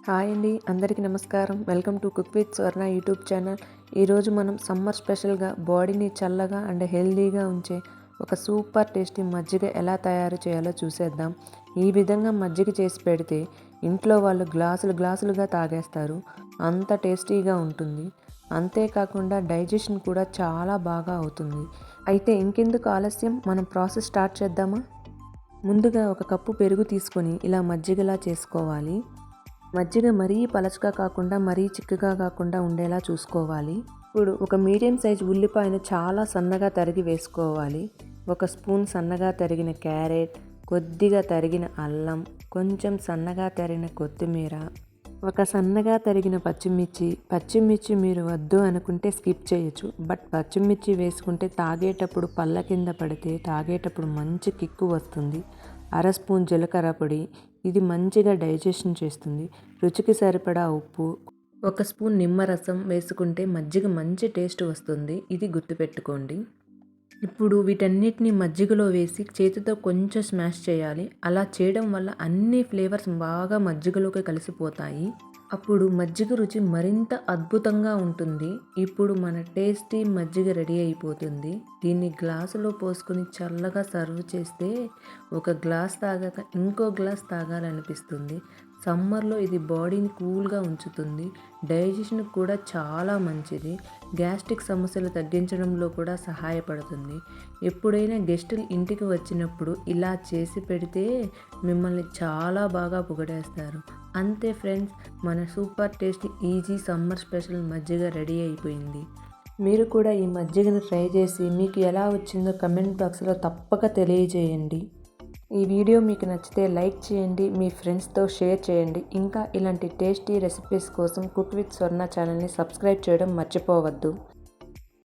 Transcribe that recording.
Hi అండి, అందరికీ నమస్కారం. Welcome to cook with Swarna YouTube channel. ఈరోజు మనం సమ్మర్ స్పెషల్గా బాడీని చల్లగా అండ్ హెల్దీగా ఉంచే ఒక సూపర్ టేస్టీ మజ్జిగ ఎలా తయారు చేయాలో చూసేద్దాం. ఈ విధంగా మజ్జిగ చేసి పెడితే ఇంట్లో వాళ్ళు గ్లాసులుగా తాగేస్తారు. అంత టేస్టీగా ఉంటుంది. అంతేకాకుండా డైజెషన్ కూడా చాలా బాగా అవుతుంది. అయితే ఇంకెందుకు ఆలస్యం, మనం ప్రాసెస్ స్టార్ట్ చేద్దామా? ముందుగా ఒక కప్పు పెరుగు తీసుకొని ఇలా మజ్జిగలా చేసుకోవాలి. మజ్జిగ మరీ పలచగా కాకుండా మరీ చిక్కగా కాకుండా ఉండేలా చూసుకోవాలి. ఇప్పుడు ఒక మీడియం సైజ్ ఉల్లిపాయను చాలా సన్నగా తరిగి వేసుకోవాలి. ఒక స్పూన్ సన్నగా తరిగిన క్యారెట్, కొద్దిగా తరిగిన అల్లం, కొంచెం సన్నగా తరిగిన కొత్తిమీర, ఒక సన్నగా తరిగిన పచ్చిమిర్చి మీరు వద్దు అనుకుంటే స్కిప్ చేయొచ్చు. బట్ పచ్చిమిర్చి వేసుకుంటే తాగేటప్పుడు పళ్ళ కింద పడితే తాగేటప్పుడు మంచి కిక్కు వస్తుంది. అర స్పూన్ జీలకర్ర పొడి, ఇది మంచిగా డైజెషన్ చేస్తుంది. రుచికి సరిపడా ఉప్పు, ఒక స్పూన్ నిమ్మరసం వేసుకుంటే మజ్జిగ మంచి టేస్ట్ వస్తుంది. ఇది గుర్తుపెట్టుకోండి. ఇప్పుడు వీటన్నిటిని మజ్జిగలో వేసి చేతితో కొంచెం స్మాష్ చేయాలి. అలా చేయడం వల్ల అన్ని ఫ్లేవర్స్ బాగా మజ్జిగలోకి కలిసిపోతాయి. అప్పుడు మజ్జిగ రుచి మరింత అద్భుతంగా ఉంటుంది. ఇప్పుడు మన టేస్టీ మజ్జిగ రెడీ అయిపోతుంది. దీన్ని గ్లాసులో పోసుకొని చల్లగా సర్వ్ చేస్తే ఒక గ్లాస్ తాగాక ఇంకో గ్లాస్ తాగాలనిపిస్తుంది. సమ్మర్లో ఇది బాడీని కూల్గా ఉంచుతుంది. డైజెషన్ కూడా చాలా మంచిది. గ్యాస్ట్రిక్ సమస్యలు తగ్గించడంలో కూడా సహాయపడుతుంది. ఎప్పుడైనా గెస్టులు ఇంటికి వచ్చినప్పుడు ఇలా చేసి పెడితే మిమ్మల్ని చాలా బాగా పొగిడేస్తారు. అంతే ఫ్రెండ్స్, మన super tasty easy summer special మజ్జిగ రెడీ అయిపోయింది. మీరు కూడా ఈ మజ్జిగను ట్రై చేసి మీకు ఎలా వచ్చిందో కమెంట్ బాక్స్లో తప్పక తెలియజేయండి. ఈ వీడియో మీకు నచ్చితే లైక్ చేయండి, మీ ఫ్రెండ్స్తో షేర్ చేయండి. ఇంకా ఇలాంటి టేస్టీ రెసిపీస్ కోసం కుక్ విత్ స్వర్ణ ఛానల్ని సబ్స్క్రైబ్ చేయడం మర్చిపోవద్దు.